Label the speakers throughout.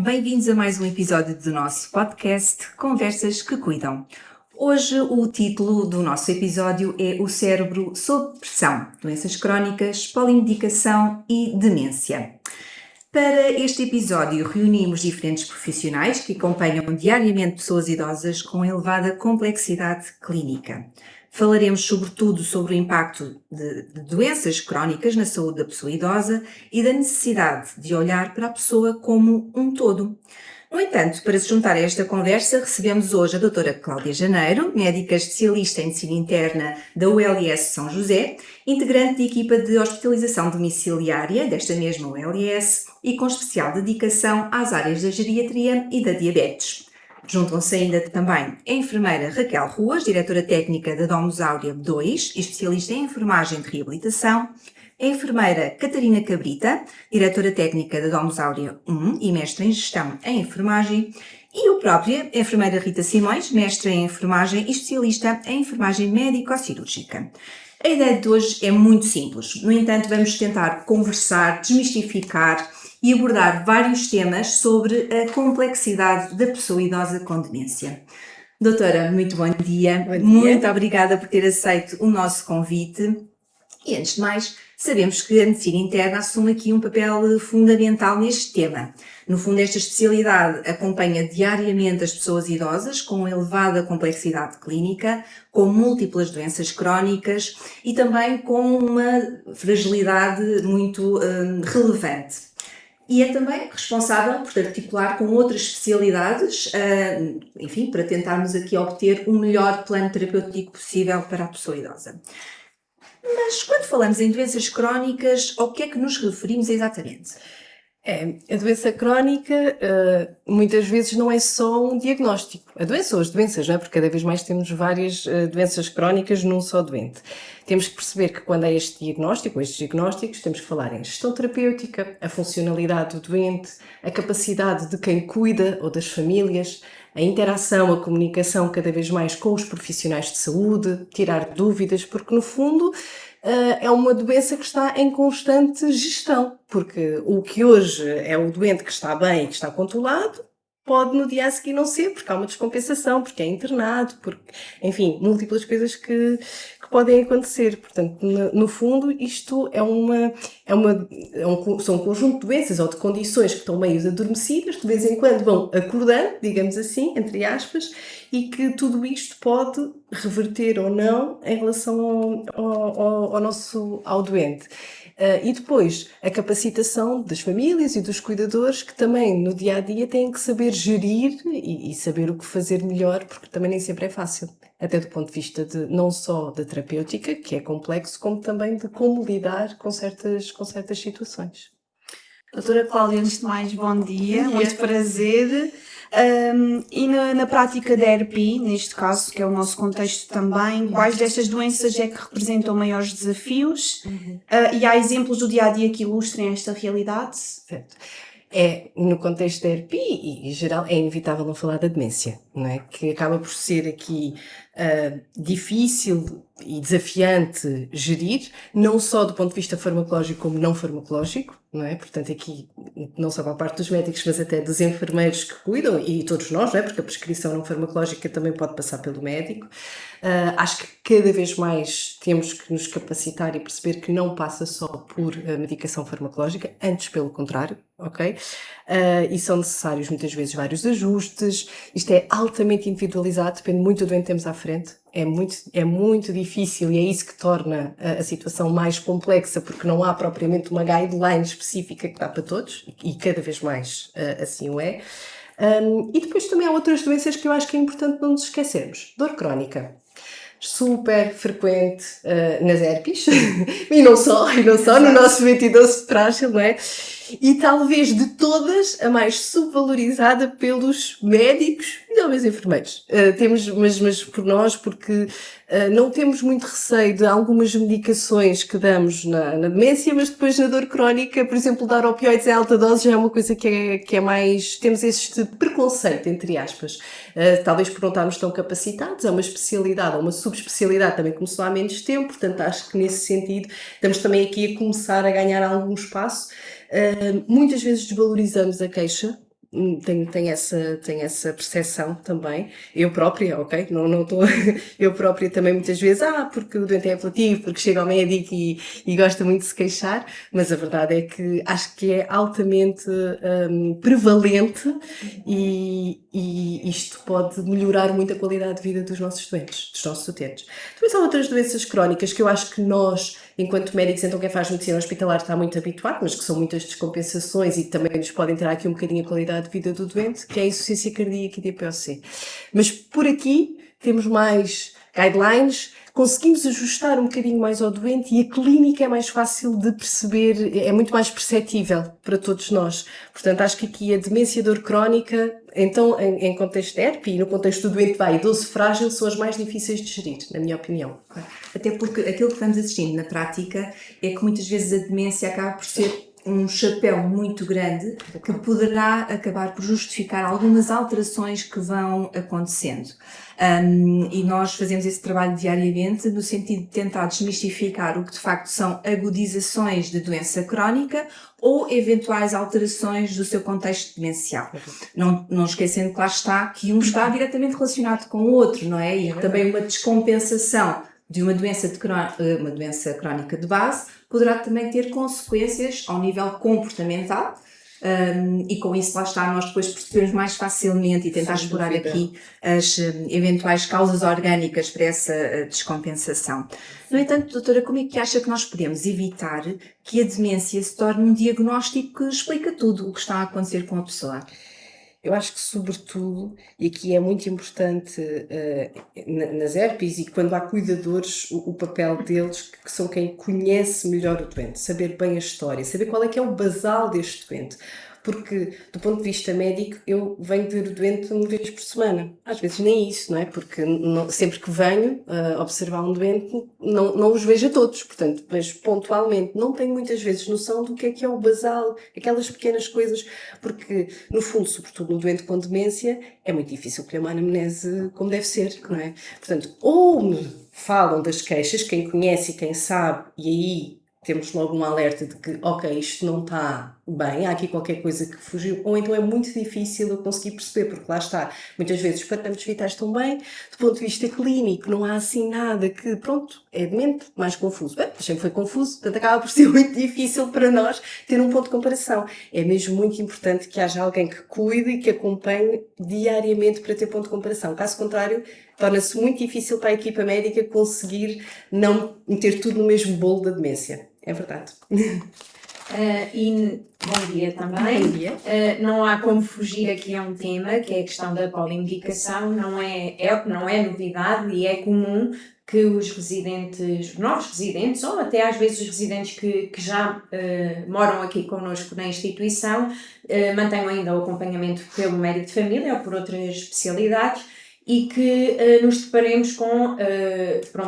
Speaker 1: bem-vindos a mais um episódio do nosso podcast Conversas que Cuidam. Hoje o título do nosso episódio é O Cérebro sob Pressão, Doenças Crónicas, Polimedicação e Demência. Para este episódio reunimos diferentes profissionais que acompanham diariamente pessoas idosas com elevada complexidade clínica. Falaremos sobretudo sobre o impacto de doenças crónicas na saúde da pessoa idosa e da necessidade de olhar para a pessoa como um todo. No entanto, para se juntar a esta conversa, recebemos hoje a doutora Cláudia Janeiro, médica especialista em medicina interna da ULS São José, integrante da equipa de hospitalização domiciliária desta mesma ULS e com especial dedicação às áreas da geriatria e da diabetes. Juntam-se ainda também a enfermeira Raquel Ruas, diretora técnica da Domus Áurea 2 e especialista em enfermagem de reabilitação, a enfermeira Catarina Cabrita, diretora técnica da Domus Áurea 1 e mestre em gestão em enfermagem, e eu própria, a enfermeira Rita Simões, mestre em enfermagem e especialista em enfermagem médico-cirúrgica. A ideia de hoje é muito simples, no entanto vamos tentar conversar, desmistificar e abordar vários temas sobre a complexidade da pessoa idosa com demência. Doutora, muito bom dia.
Speaker 2: Bom dia.
Speaker 1: Muito obrigada por ter aceito o nosso convite. E antes de mais, sabemos que a medicina interna assume aqui um papel fundamental neste tema. No fundo, esta especialidade acompanha diariamente as pessoas idosas com elevada complexidade clínica, com múltiplas doenças crónicas e também com uma fragilidade muito relevante. E é também responsável por articular com outras especialidades, enfim, para tentarmos aqui obter o melhor plano terapêutico possível para a pessoa idosa. Mas quando falamos em doenças crónicas, ao que é que nos referimos exatamente?
Speaker 2: A doença crónica muitas vezes não é só um diagnóstico. A doença ou as doenças, não é? Porque cada vez mais temos várias doenças crónicas num só doente. Temos que perceber que quando é este diagnóstico, ou estes diagnósticos, temos que falar em gestão terapêutica, a funcionalidade do doente, a capacidade de quem cuida ou das famílias, a interação, a comunicação cada vez mais com os profissionais de saúde, tirar dúvidas, porque no fundo é uma doença que está em constante gestão, porque o que hoje é o doente que está bem e que está controlado, pode no dia a seguir não ser, porque há uma descompensação, porque é internado, porque, enfim, múltiplas coisas que podem acontecer. Portanto, no fundo, isto são um conjunto de doenças ou de condições que estão meio adormecidas, de vez em quando vão acordando, digamos assim, entre aspas, e que tudo isto pode reverter ou não em relação ao doente. E depois, a capacitação das famílias e dos cuidadores que também no dia-a-dia têm que saber gerir e saber o que fazer melhor, porque também nem sempre é fácil. Até do ponto de vista não só da terapêutica, que é complexo, como também de como lidar com certas situações.
Speaker 3: Doutora Cláudia, antes de mais, bom dia. Muito prazer. E na prática da ERP, neste caso, que é o nosso contexto também, quais destas doenças é que representam maiores desafios? E há exemplos do dia-a-dia que ilustrem esta realidade?
Speaker 2: Certo. No contexto da ERP e em geral, é inevitável não falar da demência, não é? Que acaba por ser aqui difícil e desafiante gerir, não só do ponto de vista farmacológico como não farmacológico, não é? Portanto, aqui, não só para a parte dos médicos, mas até dos enfermeiros que cuidam e todos nós, não é? Porque a prescrição não farmacológica também pode passar pelo médico. Acho que cada vez mais temos que nos capacitar e perceber que não passa só por medicação farmacológica, antes pelo contrário, ok? E são necessários muitas vezes vários ajustes, isto é altamente individualizado, depende muito do doente que temos à frente, é muito difícil e é isso que torna a situação mais complexa, porque não há propriamente uma guideline específica que dá para todos, e cada vez mais assim o é. E depois também há outras doenças que eu acho que é importante não nos esquecermos. Dor crónica. Super frequente nas herpes e não só no nosso 22 de frágil, não é? E talvez de todas a mais subvalorizada pelos médicos e talvez enfermeiros. Mas por nós, porque não temos muito receio de algumas medicações que damos na demência, mas depois na dor crónica, por exemplo, dar opioides em alta dose já é uma coisa que é mais... Temos este preconceito, entre aspas. Talvez por não estarmos tão capacitados, é uma especialidade ou uma subespecialidade também começou há menos tempo, portanto acho que nesse sentido estamos também aqui a começar a ganhar algum espaço. Muitas vezes desvalorizamos a queixa, tenho essa percepção também. Eu própria, ok? Não estou. Eu própria também muitas vezes, porque o doente é apelativo, porque chega ao médico e gosta muito de se queixar, mas a verdade é que acho que é altamente prevalente e isto pode melhorar muito a qualidade de vida dos nossos doentes, dos nossos utentes. Depois há outras doenças crónicas que eu acho que nós, enquanto médicos, então quem faz medicina hospitalar está muito habituado, mas que são muitas descompensações e também nos podem tirar aqui um bocadinho a qualidade de vida do doente, que é a insuficiência cardíaca e DPOC. Mas por aqui temos mais guidelines, conseguimos ajustar um bocadinho mais ao doente e a clínica é mais fácil de perceber, é muito mais perceptível para todos nós. Portanto, acho que aqui a demência dor crónica, então, em contexto de ERP e no contexto do doente idoso frágil, são as mais difíceis de gerir, na minha opinião.
Speaker 1: Até porque aquilo que vamos assistindo na prática é que muitas vezes a demência acaba por ser um chapéu muito grande que poderá acabar por justificar algumas alterações que vão acontecendo. E nós fazemos esse trabalho diariamente no sentido de tentar desmistificar o que de facto são agudizações de doença crónica ou eventuais alterações do seu contexto demencial. Não esquecendo que lá está que um está diretamente relacionado com o outro, não é? E também uma descompensação de uma doença crónica de base poderá também ter consequências ao nível comportamental, e com isso lá está, nós depois percebemos mais facilmente e tentar explorar aqui as eventuais causas orgânicas para essa descompensação. No entanto, doutora, como é que acha que nós podemos evitar que a demência se torne um diagnóstico que explica tudo o que está a acontecer com a pessoa?
Speaker 2: Eu acho que, sobretudo, e aqui é muito importante nas ERPs e quando há cuidadores, o papel deles, que são quem conhece melhor o doente, saber bem a história, saber qual é que é o basal deste doente. Porque, do ponto de vista médico, eu venho ver o doente uma vez por semana. Às vezes nem isso, não é? Porque sempre que venho observar um doente, não os vejo a todos. Portanto, vejo pontualmente. Não tenho muitas vezes noção do que é o basal, aquelas pequenas coisas. Porque, no fundo, sobretudo no doente com demência, é muito difícil criar uma anamnese como deve ser, não é? Portanto, ou me falam das queixas, quem conhece e quem sabe, e aí temos logo um alerta de que, ok, isto não está bem, há aqui qualquer coisa que fugiu, ou então é muito difícil eu conseguir perceber, porque lá está, muitas vezes os parâmetros vitais estão bem, do ponto de vista clínico não há assim nada que, pronto, é demente, mais confuso. Bem, sempre foi confuso, portanto acaba por ser muito difícil para nós ter um ponto de comparação. É mesmo muito importante que haja alguém que cuide e que acompanhe diariamente para ter ponto de comparação. Caso contrário, torna-se muito difícil para a equipa médica conseguir não meter tudo no mesmo bolo da demência. É verdade.
Speaker 4: E bom dia também.
Speaker 2: Bom dia.
Speaker 4: Não há como fugir aqui a um tema que é a questão da polimedicação. Não é novidade e é comum que os novos residentes, ou até às vezes os residentes que já moram aqui connosco na instituição, mantenham ainda o acompanhamento pelo médico de família ou por outras especialidades, e que nos deparemos com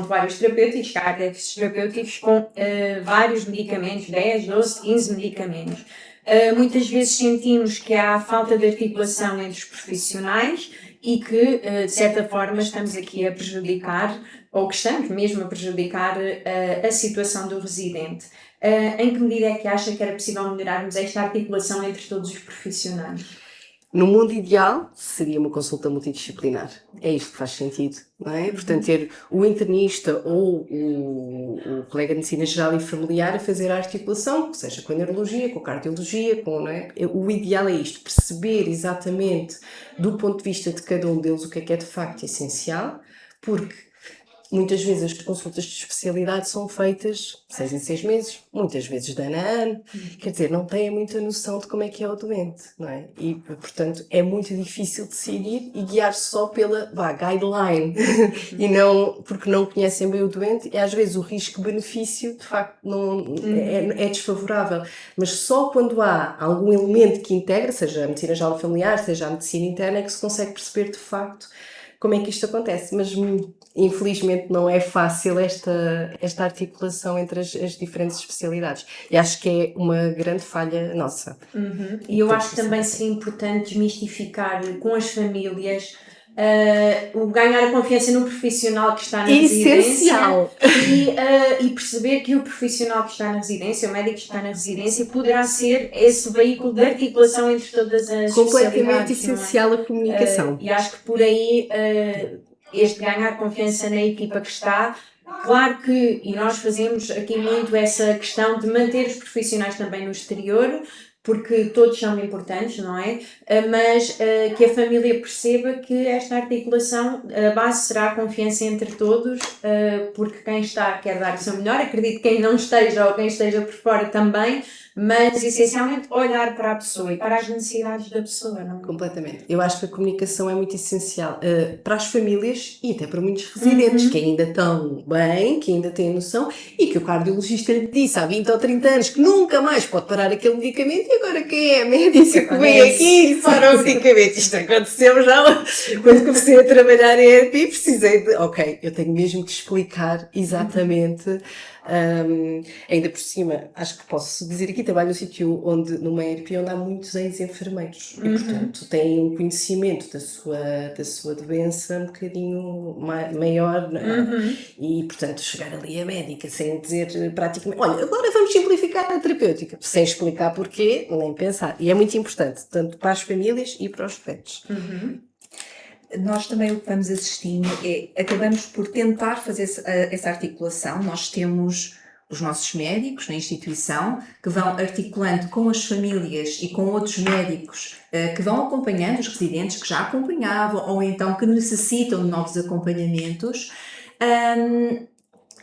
Speaker 4: vários terapêuticos com vários medicamentos, 10, 12, 15 medicamentos. Muitas vezes sentimos que há falta de articulação entre os profissionais e que, de certa forma, estamos aqui a prejudicar, ou que estamos mesmo a prejudicar a situação do residente. Em que medida é que acha que era possível melhorarmos esta articulação entre todos os profissionais?
Speaker 2: No mundo ideal, seria uma consulta multidisciplinar. É isto que faz sentido, não é? Portanto, ter o internista ou o colega de medicina geral e familiar a fazer a articulação, seja com a neurologia, com a cardiologia, não é? O ideal é isto, perceber exatamente, do ponto de vista de cada um deles, o que é de facto essencial, porque muitas vezes as consultas de especialidade são feitas 6 em 6 meses, muitas vezes de ano a ano, quer dizer, não têm muita noção de como é que é o doente, não é? E, portanto, é muito difícil decidir e guiar só pela guideline, e não, porque não conhecem bem o doente, e às vezes o risco-benefício, de facto, é desfavorável. Mas só quando há algum elemento que integra, seja a medicina geral familiar, seja a medicina interna, é que se consegue perceber, de facto, como é que isto acontece, mas infelizmente não é fácil esta articulação entre as diferentes especialidades e acho que é uma grande falha nossa.
Speaker 4: E eu acho que também seria importante desmistificar com as famílias o ganhar a confiança no profissional que está na
Speaker 2: Essencial.
Speaker 4: residência e perceber que o profissional que está na residência, o médico que está na residência, poderá ser esse veículo de articulação entre todas as
Speaker 2: Completamente
Speaker 4: especialidades, não é?
Speaker 2: essencial a comunicação.
Speaker 4: E acho que por aí este ganhar confiança na equipa que está, claro que, e nós fazemos aqui muito essa questão de manter os profissionais também no exterior, porque todos são importantes, não é? Mas que a família perceba que esta articulação, a base será a confiança entre todos, porque quem está quer dar o seu melhor, acredito que quem não esteja ou quem esteja por fora também, mas essencialmente olhar para a pessoa e para as necessidades da pessoa, não é?
Speaker 2: Completamente. Eu acho que a comunicação é muito essencial para as famílias e até para muitos residentes que ainda estão bem, que ainda têm noção e que o cardiologista lhe disse há 20 ou 30 anos que nunca mais pode parar aquele medicamento e agora quem é a médica que vem aqui e para o medicamento? Isto aconteceu já quando comecei a trabalhar em ERP, precisei de, ok, eu tenho mesmo que explicar exatamente. Ainda por cima, acho que posso dizer aqui, trabalho num sítio numa ERP onde há muitos ex-enfermeiros e, portanto, têm um conhecimento da sua doença um bocadinho maior, e, portanto, chegar ali a médica sem dizer praticamente, olha, agora vamos simplificar a terapêutica, sem explicar porquê, nem pensar. E é muito importante, tanto para as famílias e para os doentes.
Speaker 1: Nós também o que vamos assistindo acabamos por tentar fazer essa articulação. Nós temos os nossos médicos na instituição que vão articulando com as famílias e com outros médicos que vão acompanhando os residentes que já acompanhavam ou então que necessitam de novos acompanhamentos.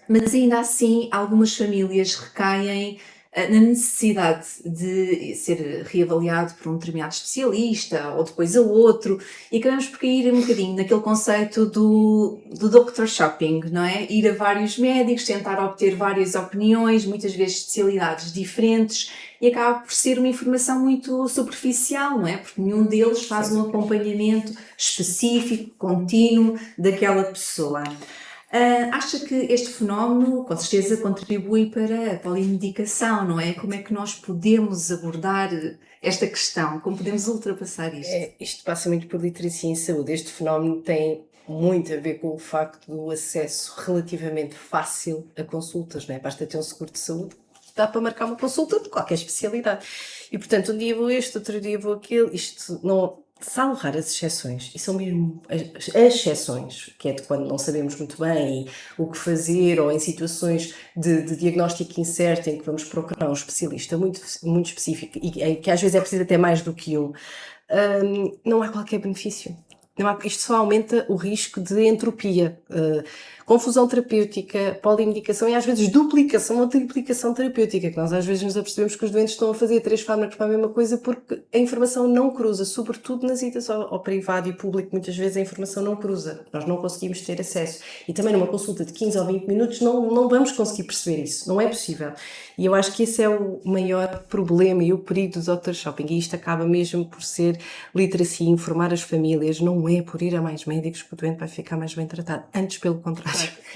Speaker 1: Mas ainda assim, algumas famílias recaem na necessidade de ser reavaliado por um determinado especialista ou depois a outro e acabamos por cair um bocadinho naquele conceito do doctor shopping, não é? Ir a vários médicos, tentar obter várias opiniões, muitas vezes especialidades diferentes e acaba por ser uma informação muito superficial, não é? Porque nenhum deles faz um acompanhamento específico, contínuo daquela pessoa. Acha que este fenómeno, com certeza, contribui para a polimedicação, não é? Como é que nós podemos abordar esta questão? Como podemos ultrapassar isto?
Speaker 2: Isto passa muito por literacia em saúde. Este fenómeno tem muito a ver com o facto do acesso relativamente fácil a consultas, não é? Basta ter um seguro de saúde, dá para marcar uma consulta de qualquer especialidade. E, portanto, um dia vou este, outro dia vou aquele, isto não... Salvo raras exceções, e são mesmo as exceções, que é de quando não sabemos muito bem o que fazer, ou em situações de diagnóstico incerto, em que vamos procurar um especialista muito, muito específico, e que às vezes é preciso até mais do que um, não há qualquer benefício. Isto só aumenta o risco de entropia, confusão terapêutica, polimedicação e às vezes duplicação ou triplicação terapêutica, que nós às vezes nos apercebemos que os doentes estão a fazer 3 fármacos para a mesma coisa porque a informação não cruza, sobretudo nas idas ao privado e público, muitas vezes a informação não cruza, nós não conseguimos ter acesso. E também numa consulta de 15 ou 20 minutos não vamos conseguir perceber isso, não é possível. E eu acho que esse é o maior problema e o perigo do Dr. Shopping, e isto acaba mesmo por ser literacia, informar as famílias, não é por ir a mais médicos que o doente vai ficar mais bem tratado, antes pelo contrário.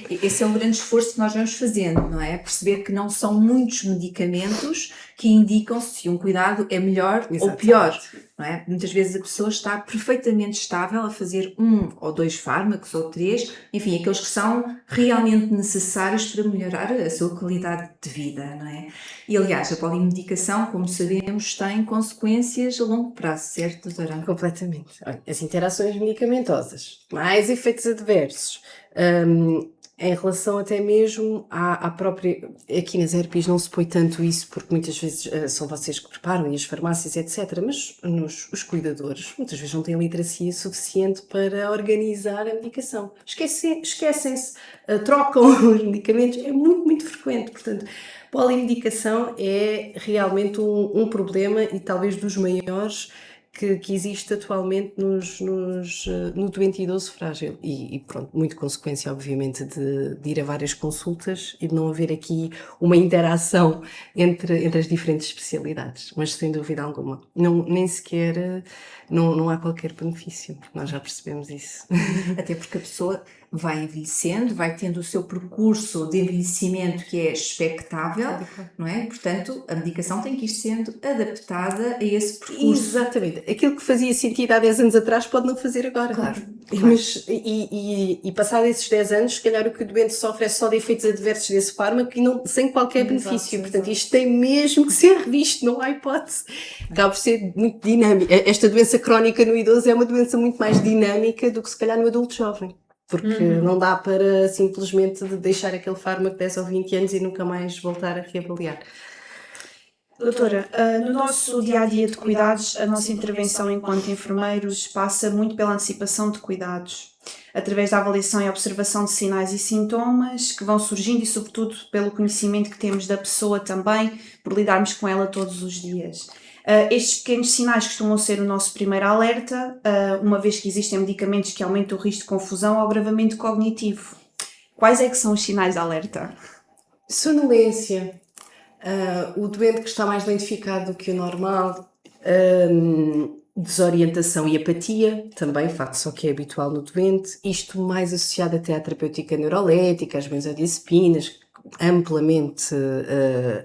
Speaker 1: Esse é um grande esforço que nós vamos fazendo, não é? Perceber que não são muitos medicamentos que indicam se um cuidado é melhor ou pior, não é? Muitas vezes a pessoa está perfeitamente estável a fazer 1 ou 2 fármacos ou 3, enfim, aqueles que são realmente necessários para melhorar a sua qualidade de vida, não é? E aliás, a polimedicação, como sabemos, tem consequências a longo prazo, certo, doutora?
Speaker 2: Completamente. Olha, as interações medicamentosas, mais efeitos adversos, em relação até mesmo à própria... Aqui nas ERPs não se põe tanto isso, porque muitas vezes são vocês que preparam e as farmácias, etc. Mas os cuidadores muitas vezes não têm literacia suficiente para organizar a medicação. Esquecem-se, trocam os medicamentos, é muito, muito frequente. Portanto, polimedicação é realmente um problema e talvez dos maiores que existe atualmente no doente idoso frágil e pronto, muito consequência obviamente de ir a várias consultas e de não haver aqui uma interação entre as diferentes especialidades, mas sem dúvida alguma, nem sequer não há qualquer benefício, nós já percebemos isso.
Speaker 1: Até porque a pessoa vai envelhecendo, vai tendo o seu percurso de envelhecimento que é expectável, não é? Portanto, a medicação tem que ir sendo adaptada a esse percurso.
Speaker 2: Exatamente. Aquilo que fazia sentido há 10 anos atrás pode não fazer agora.
Speaker 1: Claro.
Speaker 2: Mas, passado esses 10 anos, se calhar o que o doente sofre é só de efeitos adversos desse fármaco e não, sem qualquer benefício. Portanto, isto tem mesmo que ser revisto, não há hipótese. Acaba por ser muito dinâmico. Esta doença crónica no idoso é uma doença muito mais dinâmica do que se calhar no adulto jovem. Porque não dá para simplesmente deixar aquele fármaco 10 ou 20 anos e nunca mais voltar a reavaliar.
Speaker 3: Doutora, no nosso dia-a-dia de cuidados, a nossa intervenção enquanto enfermeiros passa muito pela antecipação de cuidados, através da avaliação e observação de sinais e sintomas que vão surgindo e, sobretudo, pelo conhecimento que temos da pessoa também, por lidarmos com ela todos os dias. Estes pequenos sinais costumam ser o nosso primeiro alerta, uma vez que existem medicamentos que aumentam o risco de confusão ou agravamento cognitivo. Quais é que são os sinais de alerta?
Speaker 2: Sonolência. O doente que está mais lentificado do que o normal, desorientação e apatia, também só que é habitual no doente, isto mais associado até à terapêutica neurolética, às benzodiazepinas, amplamente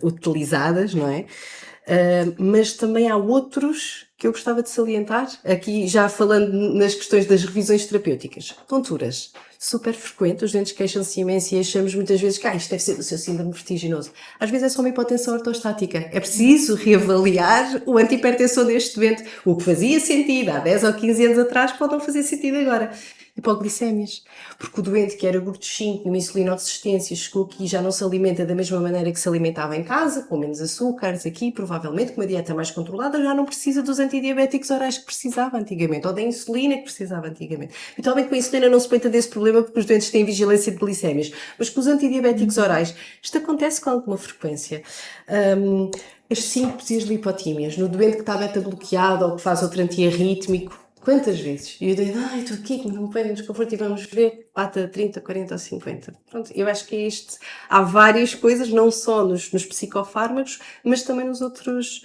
Speaker 2: utilizadas, não é? Mas também há outros que eu gostava de salientar, aqui já falando nas questões das revisões terapêuticas. Tonturas, super frequente, os doentes queixam-se imenso e achamos muitas vezes que isto deve ser do seu síndrome vertiginoso. Às vezes é só uma hipotensão ortostática. É preciso reavaliar o antihipertensor deste doente. O que fazia sentido há 10 ou 15 anos atrás pode não fazer sentido agora. Hipoglicémias, porque o doente que era gordinho, com uma insulinoresistência, chegou aqui e já não se alimenta da mesma maneira que se alimentava em casa, com menos açúcares aqui, provavelmente com uma dieta mais controlada, já não precisa dos antidiabéticos orais que precisava antigamente, ou da insulina que precisava antigamente. Habitualmente com a insulina não se põe desse problema porque os doentes têm vigilância de glicémias, mas com os antidiabéticos orais, isto acontece com alguma frequência. As síncopes e as lipotímias, no doente que está beta-bloqueado ou que faz outro antiarrítmico, quantas vezes? E eu digo, estou aqui, não me põe no desconforto e vamos ver, bata 30, 40 ou 50. Pronto, eu acho que há várias coisas, não só nos psicofármacos, mas também nos outros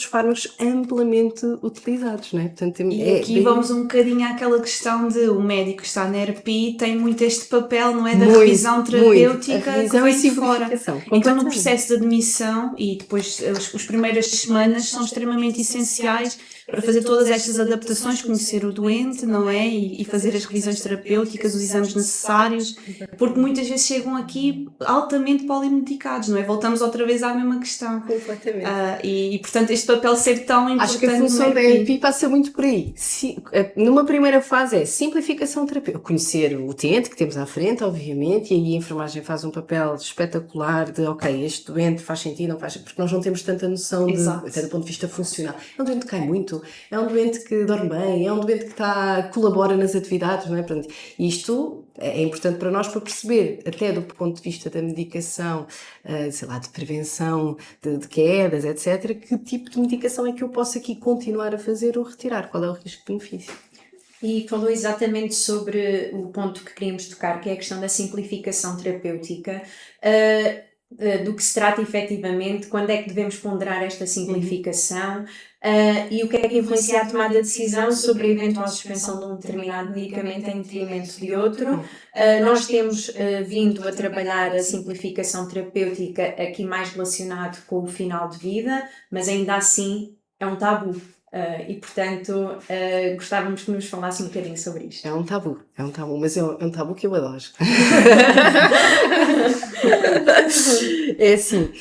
Speaker 2: fármacos amplamente utilizados, não é? Portanto,
Speaker 3: e aqui vamos um bocadinho àquela questão de o médico que está na ERPI tem muito este papel, não é? Da revisão terapêutica que vem de fora. Então no processo de admissão e depois as primeiras semanas são extremamente essenciais para fazer todas estas adaptações, conhecer o doente, não é? E fazer as revisões terapêuticas, os exames necessários, porque muitas vezes chegam aqui altamente polimedicados, não é? Voltamos outra vez à mesma questão.
Speaker 2: Completamente.
Speaker 3: E portanto este papel ser tão importante.
Speaker 2: Acho que a função da ERPI passa muito por aí. Numa primeira fase é simplificação terapêutica, conhecer o utente que temos à frente, obviamente, e aí a enfermagem faz um papel espetacular de, ok, este doente faz sentido, não faz, porque nós não temos tanta noção até do ponto de vista funcional. É um doente que cai muito, é um doente que dorme bem, é um doente que colabora nas atividades, não é? Portanto, isto é importante para nós para perceber, até do ponto de vista da medicação, sei lá, de prevenção de quedas, etc., que tipo de medicação é que eu posso aqui continuar a fazer ou retirar, qual é o risco-benefício.
Speaker 4: E falou exatamente sobre o ponto que queríamos tocar, que é a questão da simplificação terapêutica, do que se trata efetivamente, quando é que devemos ponderar esta simplificação e o que é que influencia a tomada de decisão sobre a eventual suspensão de um determinado medicamento em detrimento de outro. Nós temos vindo a trabalhar a simplificação terapêutica aqui mais relacionado com o final de vida, mas ainda assim é um tabu. E portanto gostávamos que nos falasse um bocadinho sobre isto.
Speaker 2: É um tabu, mas é um tabu que eu adoro. É assim,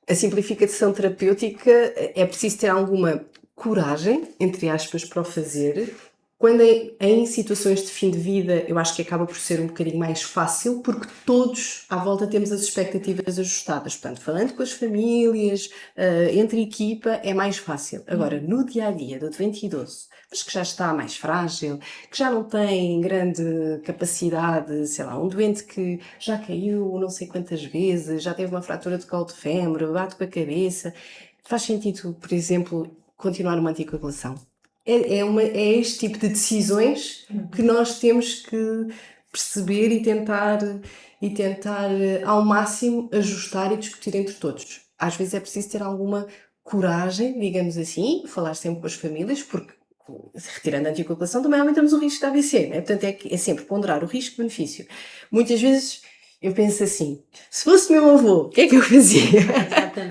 Speaker 2: a simplificação terapêutica é preciso ter alguma coragem, entre aspas, para o fazer. Quando em situações de fim de vida, eu acho que acaba por ser um bocadinho mais fácil, porque todos à volta temos as expectativas ajustadas. Portanto, falando com as famílias, entre equipa, é mais fácil. Agora, no dia-a-dia do doente idoso, mas que já está mais frágil, que já não tem grande capacidade, sei lá, um doente que já caiu não sei quantas vezes, já teve uma fratura de colo de fémur, bate com a cabeça, faz sentido, por exemplo, continuar uma anticoagulação? É este tipo de decisões que nós temos que perceber e tentar ao máximo ajustar e discutir entre todos. Às vezes é preciso ter alguma coragem, digamos assim, falar sempre com as famílias, porque retirando a anticoagulação, também aumentamos o risco de AVC, não é? Portanto, é sempre ponderar o risco-benefício. Muitas vezes eu penso assim, se fosse meu avô, o que é que eu fazia?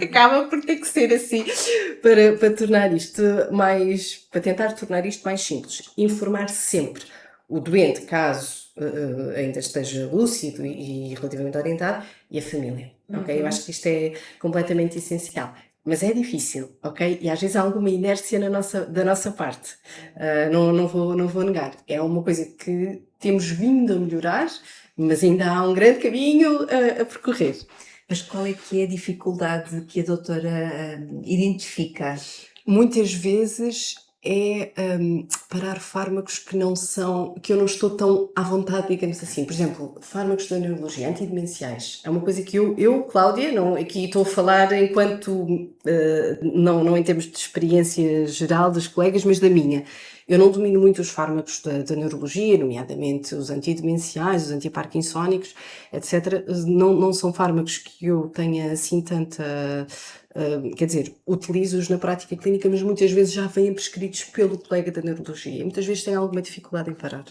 Speaker 2: Acaba por ter que ser assim, para tornar isto para tentar tornar isto mais simples. Informar sempre o doente, caso ainda esteja lúcido e relativamente orientado, e a família, ok? Eu acho que isto é completamente essencial. Mas é difícil, ok? E às vezes há alguma inércia da nossa parte. Não vou negar. É uma coisa que temos vindo a melhorar, mas ainda há um grande caminho a percorrer.
Speaker 1: Mas qual é que é a dificuldade que a doutora identifica?
Speaker 2: Muitas vezes é parar fármacos que eu não estou tão à vontade, digamos assim. Por exemplo, fármacos da neurologia, antidemenciais. É uma coisa que eu Cláudia, aqui estou a falar enquanto, não em termos de experiência geral dos colegas, mas da minha. Eu não domino muito os fármacos da neurologia, nomeadamente os antidemenciais, os antiparkinsónicos, etc. Não são fármacos que eu tenha assim tanta... quer dizer, utilizo-os na prática clínica, mas muitas vezes já vêm prescritos pelo colega da neurologia. E muitas vezes tenho alguma dificuldade em parar,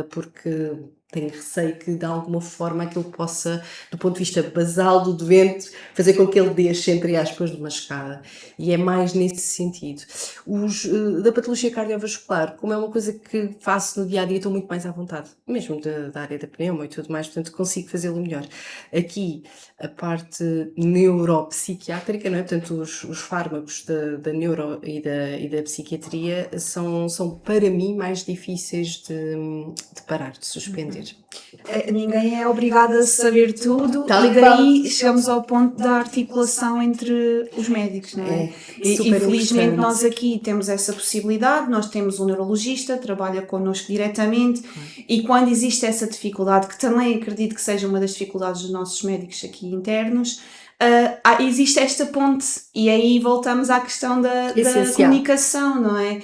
Speaker 2: porque tenho receio que de alguma forma aquilo possa, do ponto de vista basal do doente, fazer com que ele desça, entre aspas, de uma escada. E é mais nesse sentido. Os da patologia cardiovascular, como é uma coisa que faço no dia a dia, estou muito mais à vontade, mesmo da área da pneuma e tudo mais, portanto consigo fazê-lo melhor. Aqui, a parte neuropsiquiátrica, não é? Portanto, os fármacos da neuro e da psiquiatria são para mim mais difíceis de parar, de suspender.
Speaker 3: Ninguém é obrigado a saber tudo
Speaker 2: Tal
Speaker 3: e
Speaker 2: e
Speaker 3: daí chegamos ao ponto da articulação entre os médicos, não é? E
Speaker 2: super
Speaker 3: felizmente
Speaker 2: importante.
Speaker 3: nós aqui temos essa possibilidade, nós temos um neurologista, trabalha connosco diretamente e quando existe essa dificuldade, que também acredito que seja uma das dificuldades dos nossos médicos aqui internos, existe esta ponte e aí voltamos à questão da comunicação, não é?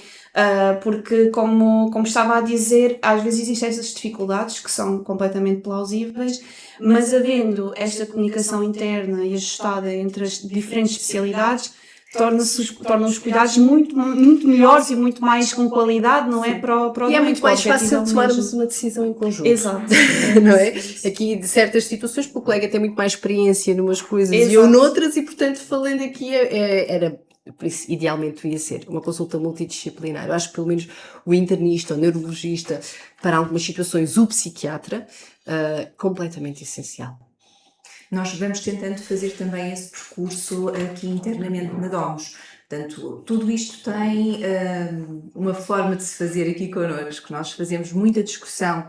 Speaker 3: Porque como estava a dizer, às vezes existem essas dificuldades que são completamente plausíveis, mas havendo esta comunicação interna e ajustada entre as diferentes especialidades, torna os cuidados muito, muito melhores e muito mais com qualidade, não é? Para o
Speaker 2: E é muito mais fácil tomarmos uma decisão em conjunto. Exato. Não é? Aqui, de certas situações, porque o colega tem muito mais experiência numas coisas e eu noutras, e portanto, falando aqui, era... Por isso, idealmente, devia ser uma consulta multidisciplinar. Eu acho que, pelo menos, o internista, o neurologista, para algumas situações, o psiquiatra, completamente essencial.
Speaker 1: Nós vamos tentando fazer também esse percurso aqui internamente na DOMS. Portanto, tudo isto tem uma forma de se fazer aqui connosco. Nós fazemos muita discussão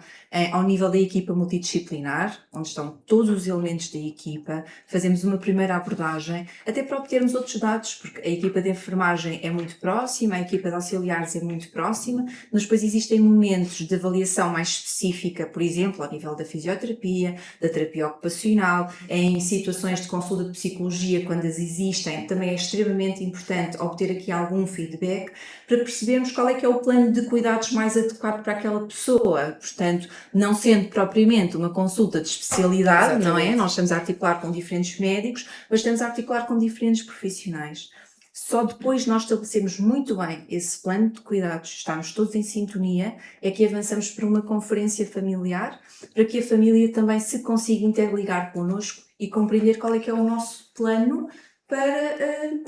Speaker 1: ao nível da equipa multidisciplinar, onde estão todos os elementos da equipa, fazemos uma primeira abordagem, até para obtermos outros dados, porque a equipa de enfermagem é muito próxima, a equipa de auxiliares é muito próxima, mas depois existem momentos de avaliação mais específica, por exemplo, ao nível da fisioterapia, da terapia ocupacional, em situações de consulta de psicologia, quando as existem, também é extremamente importante obter aqui algum feedback, para percebermos qual é que é o plano de cuidados mais adequado para aquela pessoa. Portanto, não sendo propriamente uma consulta de especialidade, exatamente, não é? Nós estamos a articular com diferentes médicos, mas estamos a articular com diferentes profissionais. Só depois nós estabelecemos muito bem esse plano de cuidados, estamos todos em sintonia, é que avançamos para uma conferência familiar, para que a família também se consiga interligar connosco e compreender qual é que é o nosso plano para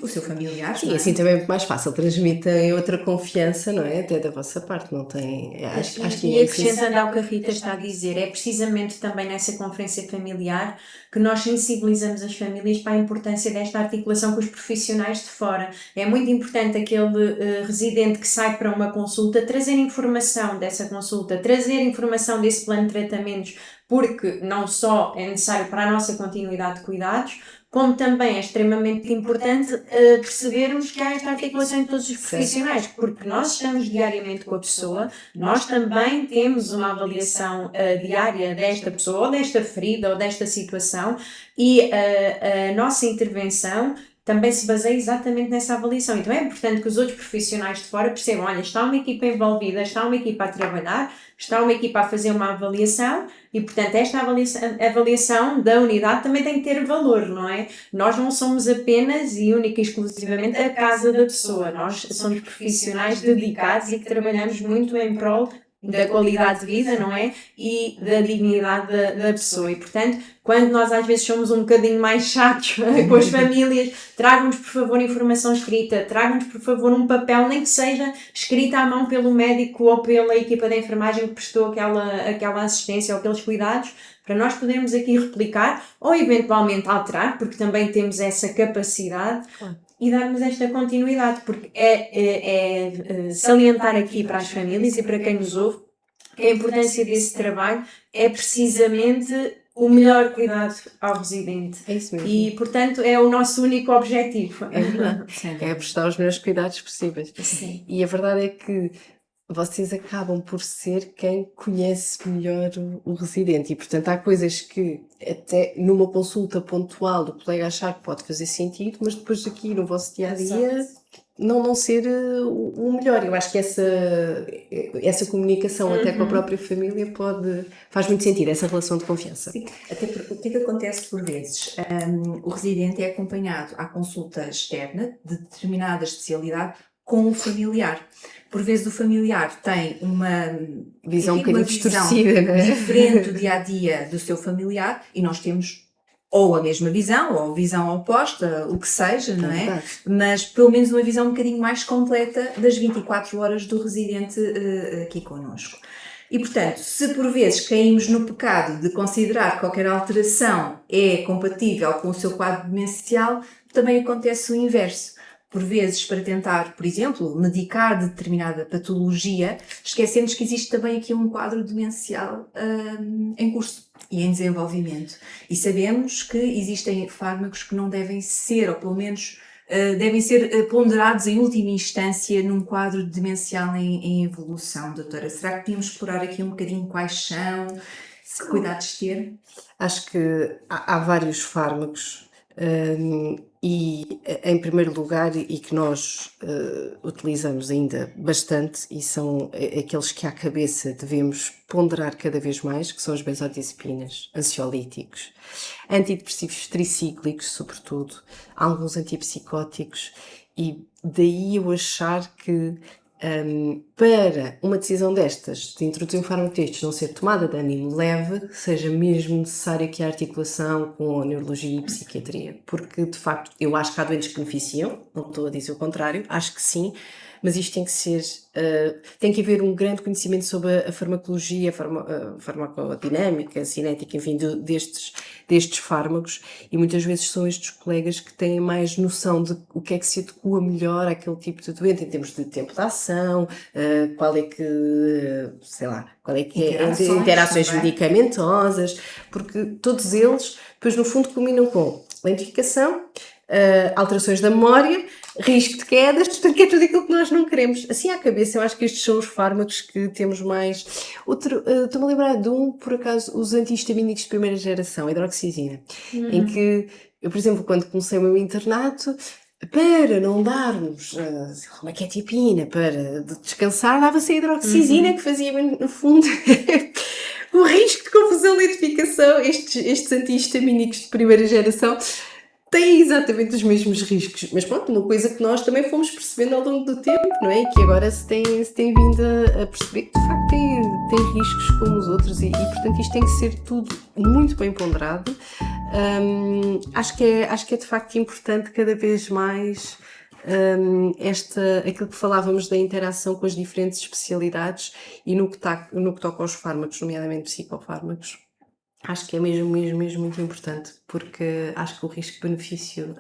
Speaker 1: o seu familiar.
Speaker 2: Sim, assim também é muito mais fácil, transmitem outra confiança, não é? Até da vossa parte, não tem...
Speaker 4: Acho que e acrescentando ao que a Rita está a dizer, é precisamente também nessa conferência familiar que nós sensibilizamos as famílias para a importância desta articulação com os profissionais de fora. É muito importante aquele residente que sai para uma consulta trazer informação dessa consulta, trazer informação desse plano de tratamentos, porque não só é necessário para a nossa continuidade de cuidados, como também é extremamente importante percebermos que há esta articulação em todos os profissionais, porque nós estamos diariamente com a pessoa, nós também temos uma avaliação diária desta pessoa, ou desta ferida, ou desta situação, e a nossa intervenção também se baseia exatamente nessa avaliação. Então é importante que os outros profissionais de fora percebam, olha, está uma equipa envolvida, está uma equipa a trabalhar, está uma equipa a fazer uma avaliação e, portanto, esta avaliação da unidade também tem que ter valor, não é? Nós não somos apenas e única e exclusivamente a casa da pessoa, nós somos profissionais dedicados e que trabalhamos muito em prol da qualidade de vida, não é? E da dignidade da pessoa. E, portanto, quando nós às vezes somos um bocadinho mais chatos com as famílias, tragam-nos, por favor, informação escrita, tragam-nos, por favor, um papel, nem que seja escrita à mão pelo médico ou pela equipa de enfermagem que prestou aquela assistência ou aqueles cuidados, para nós podermos aqui replicar ou eventualmente alterar, porque também temos essa capacidade.
Speaker 2: Claro.
Speaker 4: E darmos esta continuidade, porque é salientar aqui para as famílias e para quem nos ouve que a importância desse trabalho é precisamente o melhor cuidado ao residente.
Speaker 2: É isso mesmo.
Speaker 4: E, portanto, é o nosso único objetivo.
Speaker 2: É verdade. É prestar os melhores cuidados possíveis.
Speaker 4: Sim.
Speaker 2: E a verdade é que vocês acabam por ser quem conhece melhor o residente e, portanto, há coisas que até numa consulta pontual o colega achar que pode fazer sentido, mas depois aqui no vosso dia-a-dia não ser o melhor. Eu acho que essa comunicação até com a própria família faz muito sentido, essa relação de confiança.
Speaker 1: Sim, até porque o que é que acontece por vezes? O residente é acompanhado à consulta externa de determinada especialidade com o familiar. Por vezes o familiar tem uma
Speaker 2: visão um bocadinho distorcida, não é?
Speaker 1: Diferente do dia-a-dia do seu familiar e nós temos ou a mesma visão, ou visão oposta, o que seja, não é? Mas pelo menos uma visão um bocadinho mais completa das 24 horas do residente aqui connosco. E, portanto, se por vezes caímos no pecado de considerar que qualquer alteração é compatível com o seu quadro demencial, também acontece o inverso. Por vezes, para tentar, por exemplo, medicar determinada patologia, esquecemos que existe também aqui um quadro demencial em curso e em desenvolvimento. E sabemos que existem fármacos que não devem ser, ou pelo menos devem ser ponderados em última instância num quadro demencial em evolução, doutora. Será que podíamos explorar aqui um bocadinho quais são, que cuidados ter?
Speaker 2: Acho que há vários fármacos e, em primeiro lugar, e que nós utilizamos ainda bastante, e são aqueles que à cabeça devemos ponderar cada vez mais, que são as benzodiazepinas, ansiolíticos, antidepressivos tricíclicos, sobretudo, alguns antipsicóticos, e daí eu achar que para uma decisão destas, de introduzir um fármaco destes não ser tomada de ânimo leve, seja mesmo necessária que a articulação com a neurologia e psiquiatria, porque de facto eu acho que há doentes que beneficiam, não estou a dizer o contrário, acho que sim, mas isto tem que ser, tem que haver um grande conhecimento sobre a farmacologia, a farmacodinâmica, a cinética, enfim, destes fármacos, e muitas vezes são estes colegas que têm mais noção de o que é que se adequa melhor àquele tipo de doente, em termos de tempo de ação, qual é que, sei lá, qual é que é interações medicamentosas, porque todos eles, depois no fundo, culminam com lentificação, alterações da memória, risco de quedas, portanto que é tudo aquilo que nós não queremos. Assim à cabeça, eu acho que estes são os fármacos que temos mais. Estou-me a lembrar de por acaso, os antihistamínicos de primeira geração, a hidroxizina, em que eu, por exemplo, quando comecei o meu internato, para não darmos uma quetiapina para descansar, dava-se a hidroxizina, que fazia, no fundo, o risco de confusão, lentificação. Estes antihistamínicos de primeira geração têm exatamente os mesmos riscos, mas pronto, uma coisa que nós também fomos percebendo ao longo do tempo, não é? E que agora se tem vindo a perceber que de facto tem riscos como os outros e portanto isto tem que ser tudo muito bem ponderado. Acho que é de facto importante cada vez mais aquilo que falávamos da interação com as diferentes especialidades e no que toca aos fármacos, nomeadamente psicofármacos. Acho que é mesmo muito importante, porque acho que o risco-benefício,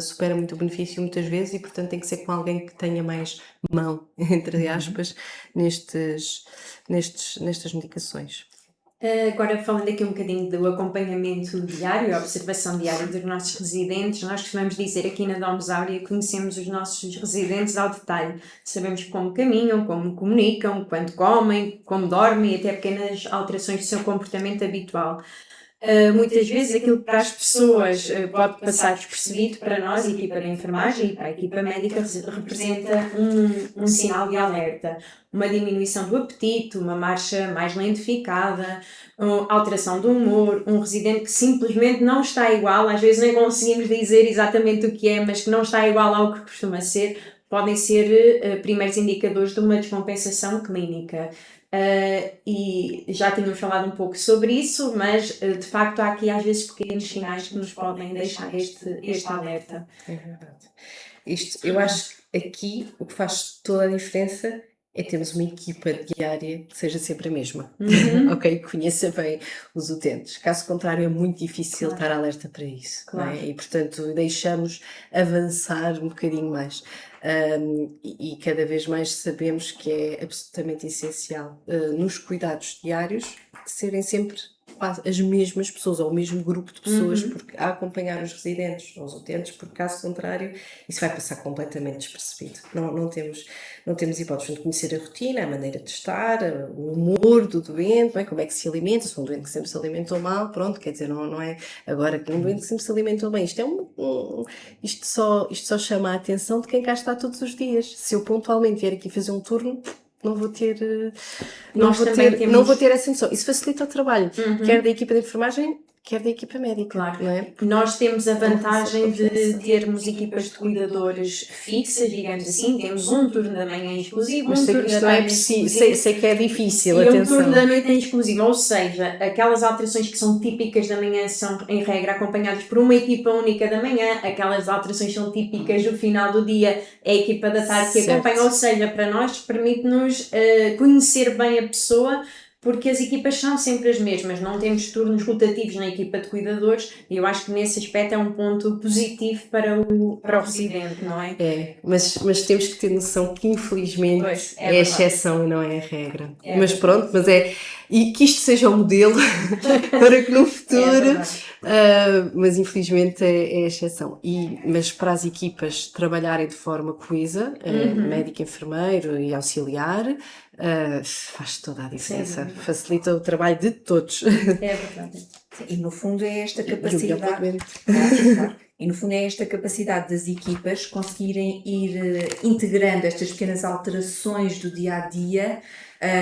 Speaker 2: supera muito o benefício muitas vezes e, portanto, tem que ser com alguém que tenha mais mão, entre aspas, nestas medicações.
Speaker 4: Agora, falando aqui um bocadinho do acompanhamento diário, a observação diária dos nossos residentes, nós costumamos dizer aqui na Domus Áurea que conhecemos os nossos residentes ao detalhe. Sabemos como caminham, como comunicam, quando comem, como dormem e até pequenas alterações do seu comportamento habitual. muitas vezes aquilo que para as pessoas pode passar despercebido, para nós, a equipa de enfermagem e para a equipa médica, representa um sinal de alerta. Uma diminuição do apetite, uma marcha mais lentificada, alteração do humor, um residente que simplesmente não está igual, às vezes nem conseguimos dizer exatamente o que é, mas que não está igual ao que costuma ser, podem ser primeiros indicadores de uma descompensação clínica. E já tínhamos falado um pouco sobre isso, mas de facto há aqui às vezes pequenos sinais que nos podem deixar este alerta.
Speaker 2: É verdade. Eu acho que aqui o que faz toda a diferença é termos uma equipa diária que seja sempre a mesma, ok? Que conheça bem os utentes. Caso contrário, é muito difícil estar alerta para isso, não é? E portanto deixamos avançar um bocadinho mais. E cada vez mais sabemos que é absolutamente essencial nos cuidados diários serem sempre as mesmas pessoas ou o mesmo grupo de pessoas porque a acompanhar os residentes ou os utentes, porque caso contrário isso vai passar completamente despercebido. Não temos hipótese de conhecer a rotina, a maneira de estar, o humor do doente, não é? Como é que se alimenta, se um doente que sempre se alimentou mal, pronto, quer dizer, não é agora que um doente que sempre se alimentou bem, isto só chama a atenção de quem cá está todos os dias. Se eu pontualmente vier aqui fazer um turno, não vou ter essa noção. Isso facilita o trabalho, quer da equipa de enfermagem, quer da equipa médica.
Speaker 4: Claro.
Speaker 2: Não é?
Speaker 4: Nós temos a vantagem de termos equipas de cuidadores fixas, digamos assim, temos um turno da manhã exclusivo,
Speaker 2: Mas
Speaker 4: um
Speaker 2: sei
Speaker 4: turno
Speaker 2: que
Speaker 4: da
Speaker 2: isto não é
Speaker 4: tarde
Speaker 2: possível,
Speaker 4: exclusivo
Speaker 2: sei que é difícil,
Speaker 4: e um
Speaker 2: atenção.
Speaker 4: turno da noite em exclusivo, ou seja, aquelas alterações que são típicas da manhã são em regra acompanhadas por uma equipa única da manhã, aquelas alterações são típicas do final do dia, é a equipa da tarde que
Speaker 2: Certo.
Speaker 4: acompanha, ou seja, para nós permite-nos conhecer bem a pessoa, porque as equipas são sempre as mesmas, não temos turnos rotativos na equipa de cuidadores e eu acho que nesse aspecto é um ponto positivo para o residente, não é?
Speaker 2: É, mas temos que ter noção que infelizmente
Speaker 4: Pois,
Speaker 2: é a
Speaker 4: verdade.
Speaker 2: exceção e não é a regra.
Speaker 4: É
Speaker 2: Mas
Speaker 4: verdade.
Speaker 2: pronto, e que isto seja o modelo para que no futuro, mas infelizmente é a exceção. Mas para as equipas trabalharem de forma coesa, médico, enfermeiro e auxiliar, faz toda a diferença, facilita o trabalho de todos.
Speaker 4: É verdade.
Speaker 1: Sim, e no fundo é esta
Speaker 2: E o
Speaker 1: capacidade.
Speaker 2: melhor
Speaker 1: Claro. E no fundo é esta capacidade das equipas conseguirem ir integrando estas pequenas alterações do dia a dia,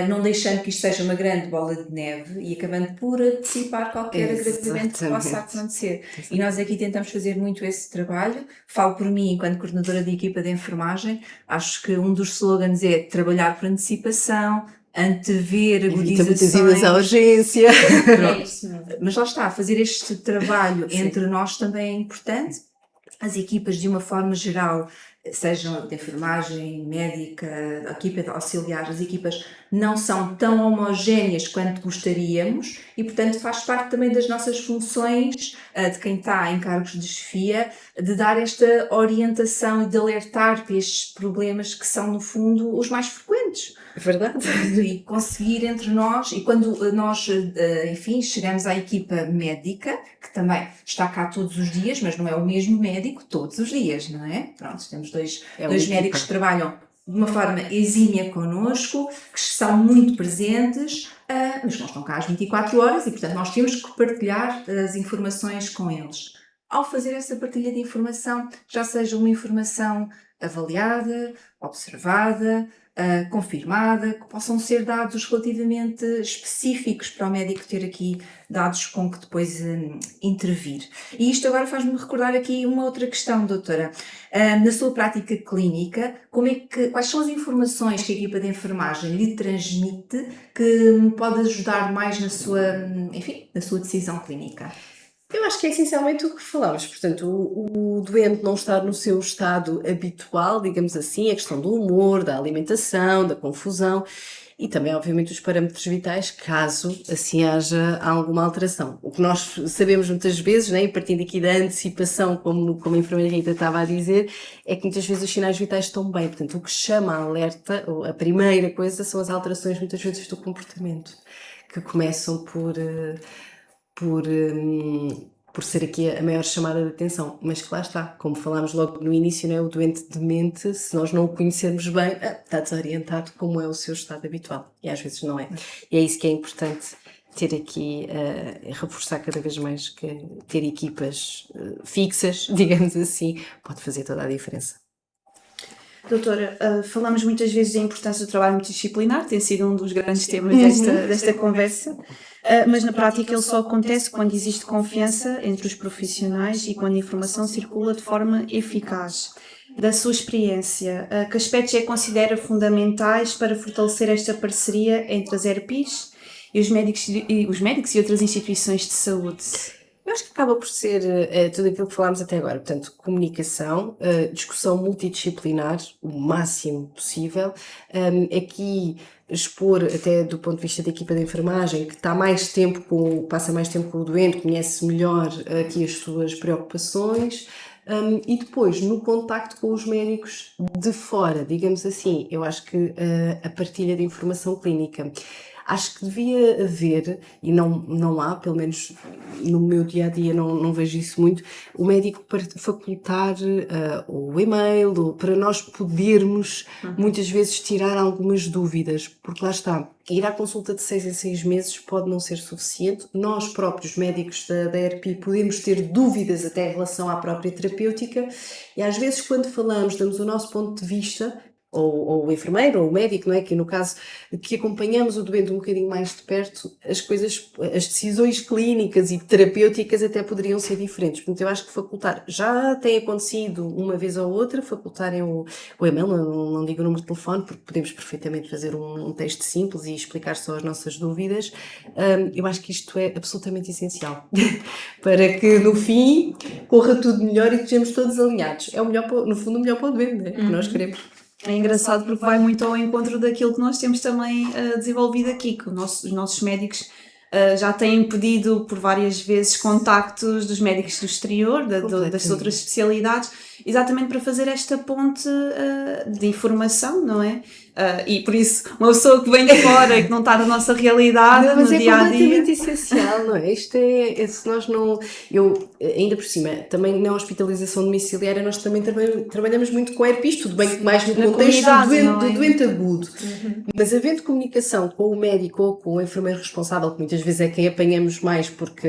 Speaker 1: não deixando que isto seja uma grande bola de neve e acabando por antecipar qualquer agravamento que possa acontecer. E nós aqui tentamos fazer muito esse trabalho. Falo por mim, enquanto coordenadora de equipa de enfermagem, acho que um dos slogans é trabalhar por antecipação, antever
Speaker 2: Evita muitas idas
Speaker 1: agudizações.
Speaker 2: à urgência.
Speaker 4: É isso mesmo.
Speaker 1: Mas lá está, fazer este trabalho entre nós também é importante. As equipas, de uma forma geral, sejam de enfermagem, médica, a equipa de auxiliares, as equipas não são tão homogéneas quanto gostaríamos e, portanto, faz parte também das nossas funções, de quem está em cargos de chefia, de dar esta orientação e de alertar para estes problemas que são, no fundo, os mais frequentes.
Speaker 2: Verdade.
Speaker 1: E conseguir entre nós, e quando nós, enfim, chegamos à equipa médica, que também está cá todos os dias, mas não é o mesmo médico todos os dias, não é? Pronto, temos dois médicos que trabalham de uma forma exímia connosco, que são muito presentes, mas não estão cá às 24 horas e, portanto, nós temos que partilhar as informações com eles. Ao fazer essa partilha de informação, já seja uma informação avaliada, observada, confirmada, que possam ser dados relativamente específicos para o médico ter aqui dados com que depois intervir. E isto agora faz-me recordar aqui uma outra questão, doutora. Na sua prática clínica, quais são as informações que a equipa de enfermagem lhe transmite que pode ajudar mais na sua decisão clínica?
Speaker 2: Eu acho que é essencialmente o que falámos, portanto, o doente não estar no seu estado habitual, digamos assim, a questão do humor, da alimentação, da confusão e também, obviamente, os parâmetros vitais, caso assim haja alguma alteração. O que nós sabemos muitas vezes, né, partindo aqui da antecipação, como a enfermeira Rita estava a dizer, é que muitas vezes os sinais vitais estão bem, portanto, o que chama a alerta, a primeira coisa, são as alterações muitas vezes do comportamento, que começam por ser aqui a maior chamada de atenção, mas que lá está, como falámos logo no início, não é? O doente demente, se nós não o conhecermos bem, está desorientado como é o seu estado habitual, e às vezes não é. E é isso que é importante ter aqui, reforçar cada vez mais que ter equipas fixas, digamos assim, pode fazer toda a diferença.
Speaker 3: Doutora, falamos muitas vezes da importância do trabalho multidisciplinar, tem sido um dos grandes temas desta conversa, mas na prática ele só acontece quando existe confiança entre os profissionais e quando a informação circula de forma eficaz. Da sua experiência, que aspectos considera fundamentais para fortalecer esta parceria entre as ERPs e os médicos e outras instituições de saúde?
Speaker 2: Eu acho que acaba por ser tudo aquilo que falámos até agora, portanto, comunicação, discussão multidisciplinar, o máximo possível, aqui expor até do ponto de vista da equipa de enfermagem, que está mais tempo passa mais tempo com o doente, conhece melhor aqui as suas preocupações, e depois no contacto com os médicos de fora, digamos assim, eu acho que a partilha de informação clínica. Acho que devia haver, e não há, pelo menos no meu dia-a-dia não vejo isso muito, o médico para facultar o e-mail, ou para nós podermos muitas vezes tirar algumas dúvidas, porque lá está, ir à consulta de 6 em 6 meses pode não ser suficiente. Nós próprios, médicos da ERP, podemos ter dúvidas até em relação à própria terapêutica, e às vezes quando falamos, damos o nosso ponto de vista, ou o enfermeiro, ou o médico, não é? Que no caso que acompanhamos o doente um bocadinho mais de perto, as decisões clínicas e terapêuticas até poderiam ser diferentes. Portanto, eu acho que facultar, já tem acontecido uma vez ou outra, facultarem o e-mail, não digo o número de telefone, porque podemos perfeitamente fazer um texto simples e explicar só as nossas dúvidas. Eu acho que isto é absolutamente essencial, para que no fim corra tudo melhor e estejamos todos alinhados. É o melhor, no fundo, o melhor para o doente, não é? Que nós queremos.
Speaker 3: É engraçado porque vai muito ao encontro daquilo que nós temos também desenvolvido aqui, que os nossos médicos já têm pedido por várias vezes contactos dos médicos do exterior, das outras especialidades, exatamente para fazer esta ponte de informação, não é? E por isso, uma pessoa que vem de fora e que não está na nossa realidade,
Speaker 2: não, mas
Speaker 3: no dia a dia.
Speaker 2: É completamente essencial, não é? Isto se nós não. Ainda por cima, também na hospitalização domiciliária, nós também trabalhamos muito com ERPs, tudo bem que mais no contexto do doente agudo. Mas havendo comunicação com o médico ou com o enfermeiro responsável, que muitas vezes é quem apanhamos mais, porque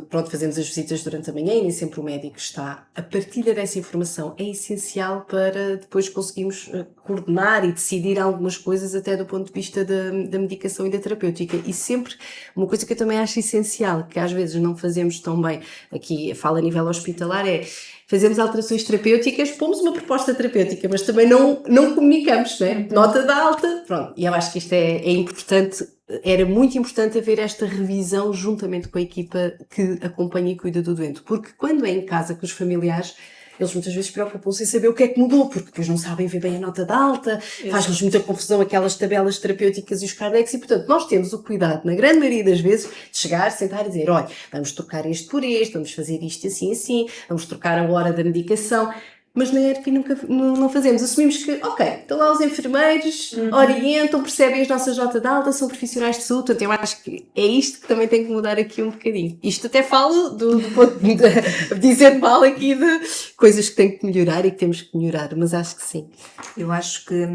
Speaker 2: pronto, fazemos as visitas durante a manhã e nem sempre o médico está. A partilha dessa informação é essencial para depois conseguirmos coordenar e decidir algumas coisas até do ponto de vista da medicação e da terapêutica. E sempre, uma coisa que eu também acho essencial, que às vezes não fazemos tão bem, aqui falo a nível hospitalar, é fazemos alterações terapêuticas, pomos uma proposta terapêutica, mas também não comunicamos, não é? Nota de alta, pronto. E eu acho que isto é importante, era muito importante haver esta revisão juntamente com a equipa que acompanha e cuida do doente, porque quando é em casa com os familiares, eles muitas vezes preocupam-se em saber o que é que mudou, porque depois não sabem ver bem a nota de alta, faz-lhes muita confusão aquelas tabelas terapêuticas e os cardex, e portanto nós temos o cuidado, na grande maioria das vezes, de chegar, sentar e dizer, olha, vamos trocar este por este, vamos fazer isto assim, vamos trocar a hora da medicação. Mas na ERP não fazemos. Assumimos que, ok, estão lá os enfermeiros, orientam, percebem as nossas notas de alta, são profissionais de saúde. Portanto, eu acho que é isto que também tem que mudar aqui um bocadinho. Isto até falo do ponto de dizer mal aqui de coisas que tem que melhorar e que temos que melhorar, mas acho que sim.
Speaker 1: Eu acho que,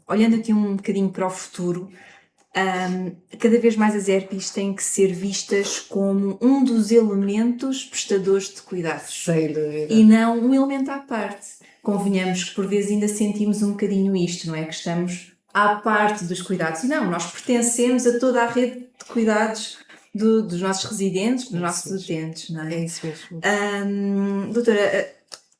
Speaker 1: olhando aqui um bocadinho para o futuro, cada vez mais as ERPs têm que ser vistas como um dos elementos prestadores de cuidados.
Speaker 2: Sem dúvida.
Speaker 1: E não um elemento à parte. Convenhamos que por vezes ainda sentimos um bocadinho isto, não é? Que estamos à parte dos cuidados. E não, nós pertencemos a toda a rede de cuidados dos nossos residentes, dos nossos utentes, não é?
Speaker 2: É isso mesmo.
Speaker 1: Doutora,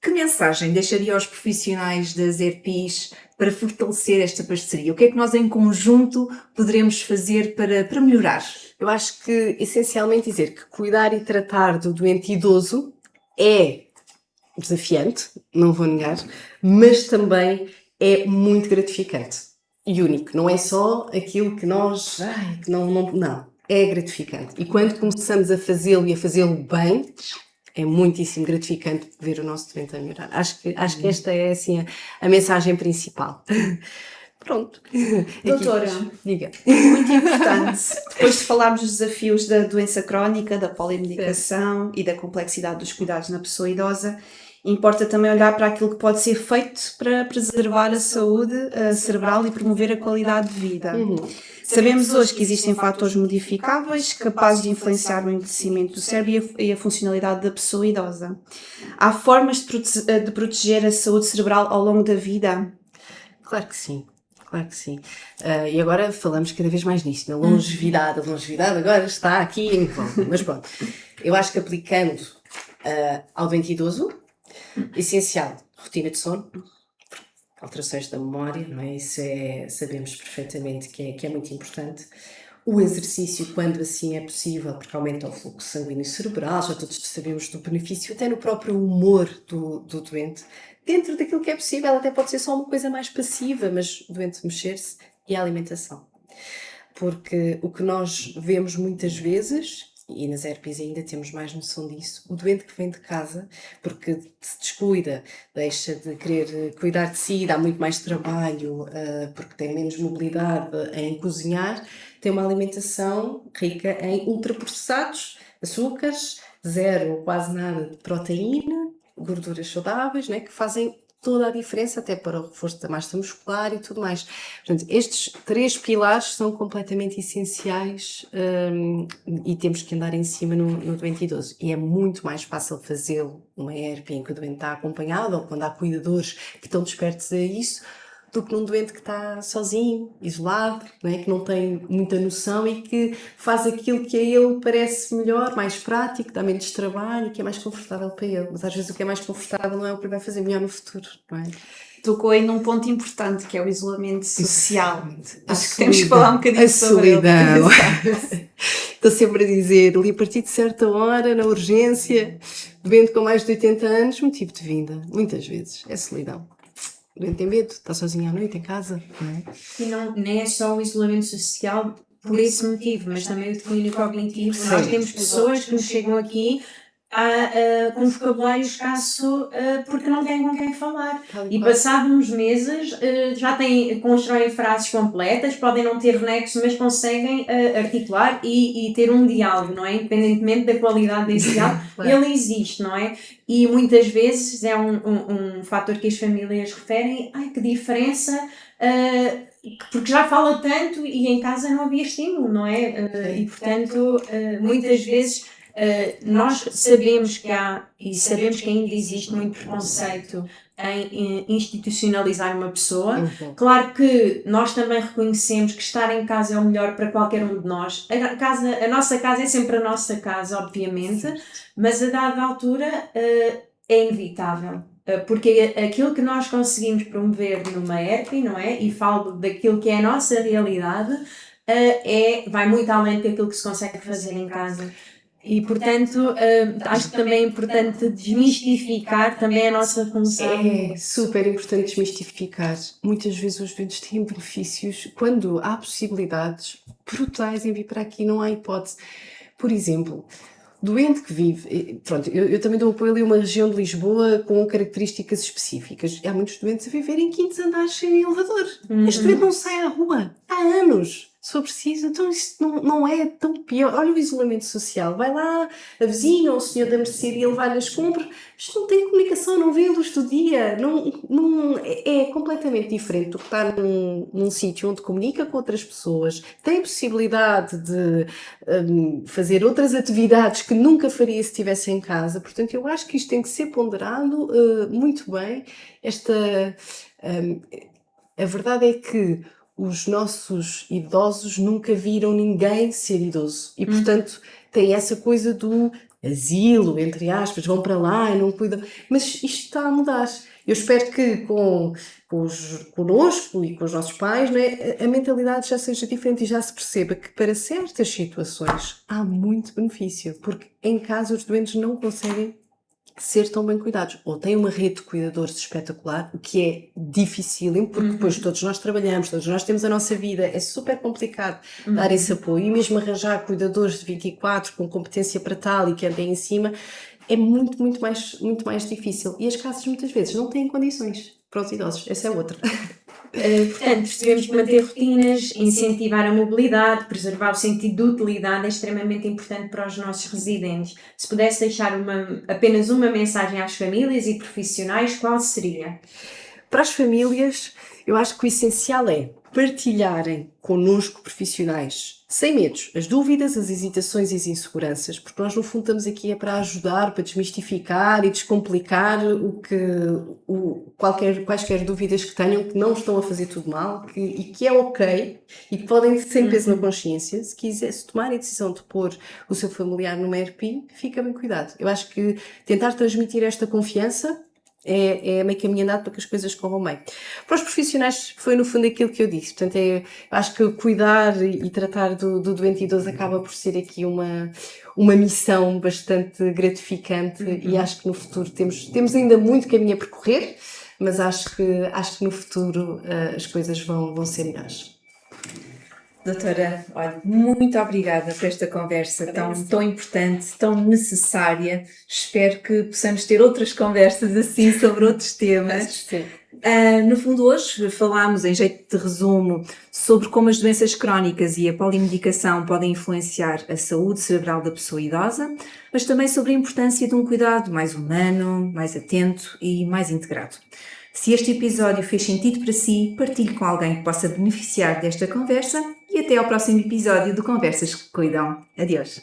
Speaker 1: que mensagem deixaria aos profissionais das ERPs para fortalecer esta parceria? O que é que nós em conjunto poderemos fazer para melhorar?
Speaker 2: Eu acho que, essencialmente, dizer que cuidar e tratar do doente idoso é desafiante, não vou negar, mas também é muito gratificante e único. Não é só aquilo que nós... não, é gratificante. E quando começamos a fazê-lo e a fazê-lo bem, é muitíssimo gratificante ver o nosso doente a melhorar. Acho que esta é assim a mensagem principal. Pronto.
Speaker 3: Doutora,
Speaker 2: diga.
Speaker 3: muito importante, depois de falarmos dos desafios da doença crónica, da polimedicação e da complexidade dos cuidados na pessoa idosa, Importa também olhar para aquilo que pode ser feito para preservar a saúde cerebral e promover a qualidade de vida. Sabemos hoje que existem fatores modificáveis capazes de influenciar o envelhecimento do cérebro e a funcionalidade da pessoa idosa. Há formas de proteger a saúde cerebral ao longo da vida?
Speaker 2: Claro que sim, claro que sim. E agora falamos cada vez mais nisto, na longevidade. A longevidade agora está aqui em volta. Mas pronto, eu acho que aplicando ao doente idoso, essencial, rotina de sono, alterações da memória, não é? Isso sabemos perfeitamente que é muito importante. O exercício, quando assim é possível, porque aumenta o fluxo sanguíneo cerebral, já todos sabemos do benefício, até no próprio humor do doente, dentro daquilo que é possível, até pode ser só uma coisa mais passiva, mas o doente mexer-se, e a alimentação. Porque o que nós vemos muitas vezes, e nas ERPs ainda temos mais noção disso, o doente que vem de casa, porque se descuida, deixa de querer cuidar de si, dá muito mais trabalho, porque tem menos mobilidade em cozinhar, tem uma alimentação rica em ultraprocessados, açúcares, zero ou quase nada de proteína, gorduras saudáveis, né, que fazem toda a diferença até para o reforço da massa muscular e tudo mais. Portanto, estes 3 pilares são completamente essenciais e temos que andar em cima no doente idoso. E é muito mais fácil fazê-lo numa ERP em que o doente está acompanhado ou quando há cuidadores que estão despertos a isso, do que num doente que está sozinho, isolado, não é? Que não tem muita noção e que faz aquilo que a ele parece melhor, mais prático, dá menos trabalho, que é mais confortável para ele. Mas às vezes o que é mais confortável não é o que vai fazer melhor no futuro, não é?
Speaker 3: Tocou aí num ponto importante, que é o isolamento social.
Speaker 2: A
Speaker 3: Acho que temos que falar um bocadinho sobre
Speaker 2: solidão.
Speaker 3: ele.
Speaker 2: Estou sempre a dizer, ali a partir de certa hora, na urgência, doente com mais de 80 anos, motivo de vinda, muitas vezes, é solidão. O doente tem medo, está sozinho à noite em casa, não é?
Speaker 4: E nem é só o isolamento social por esse motivo, mas também o declínio cognitivo. Nós temos pessoas que nos chegam aqui com vocabulário escasso porque não têm com quem falar. E passados uns meses já constroem frases completas, podem não ter nexo, mas conseguem articular e ter um diálogo, não é? Independentemente da qualidade desse diálogo, ele existe, não é? E muitas vezes é um fator que as famílias referem, ai que diferença, porque já fala tanto e em casa não havia estímulo, não é? E portanto, muitas vezes nós sabemos que há e sabemos que ainda existe muito preconceito em institucionalizar uma pessoa. Claro que nós também reconhecemos que estar em casa é o melhor para qualquer um de nós. A nossa casa é sempre a nossa casa, obviamente, mas a dada altura é inevitável. Porque aquilo que nós conseguimos promover numa ERP, não é? E falo daquilo que é a nossa realidade, vai muito além daquilo que se consegue fazer em casa. E, portanto, acho que também é importante desmistificar também a nossa função.
Speaker 2: É super importante desmistificar. Muitas vezes os doentes têm benefícios quando há possibilidades brutais em vir para aqui, não há hipótese. Por exemplo, doente que vive... Pronto, eu também dou apoio ali a uma região de Lisboa com características específicas. Há muitos doentes a viver em quintos andares sem elevador. Este doente não sai à rua há anos. Se for preciso, então isto não é tão pior. Olha o isolamento social. Vai lá a vizinha ou o senhor da mercearia levar-lhe as compras. Isto não tem comunicação, não vê a luz do dia. É completamente diferente do que estar num sítio onde comunica com outras pessoas, tem a possibilidade de fazer outras atividades que nunca faria se estivesse em casa. Portanto, eu acho que isto tem que ser ponderado muito bem. A verdade é que os nossos idosos nunca viram ninguém ser idoso. E, portanto, tem essa coisa do asilo, entre aspas, vão para lá e não cuidam. Mas isto está a mudar. Eu espero que connosco e com os nossos pais, não é, a mentalidade já seja diferente e já se perceba que para certas situações há muito benefício. Porque em casa os doentes não conseguem ser tão bem cuidados, ou têm uma rede de cuidadores espetacular, o que é dificílimo, porque depois todos nós trabalhamos, todos nós temos a nossa vida, é super complicado dar esse apoio, e mesmo arranjar cuidadores de 24 com competência para tal e que andem em cima, é muito mais difícil, e as casas muitas vezes não têm condições para os idosos, essa é outra.
Speaker 4: Portanto, percebemos que manter rotinas, incentivar a mobilidade, preservar o sentido de utilidade é extremamente importante para os nossos residentes. Se pudesse deixar apenas uma mensagem às famílias e profissionais, qual seria?
Speaker 2: Para as famílias, eu acho que o essencial é partilharem connosco, profissionais, sem medos, as dúvidas, as hesitações e as inseguranças, porque nós no fundo estamos aqui para ajudar, para desmistificar e descomplicar quaisquer dúvidas que tenham, que não estão a fazer tudo mal e que é ok e que podem sem peso na consciência. Se tomarem a decisão de pôr o seu familiar numa ERP, fica bem cuidado. Eu acho que tentar transmitir esta confiança é meio caminho andado para que as coisas corram bem. Para os profissionais foi no fundo aquilo que eu disse, portanto acho que cuidar e tratar do doente idoso acaba por ser aqui uma missão bastante gratificante e acho que no futuro temos ainda muito caminho a percorrer, mas acho que no futuro as coisas vão ser melhores.
Speaker 1: Doutora, olha, muito obrigada por esta conversa tão importante, tão necessária. Espero que possamos ter outras conversas assim sobre outros temas.
Speaker 2: Sim.
Speaker 1: No fundo, hoje falámos, em jeito de resumo, sobre como as doenças crónicas e a polimedicação podem influenciar a saúde cerebral da pessoa idosa, mas também sobre a importância de um cuidado mais humano, mais atento e mais integrado. Se este episódio fez sentido para si, partilhe com alguém que possa beneficiar desta conversa e até ao próximo episódio do Conversas que Cuidam. Adeus!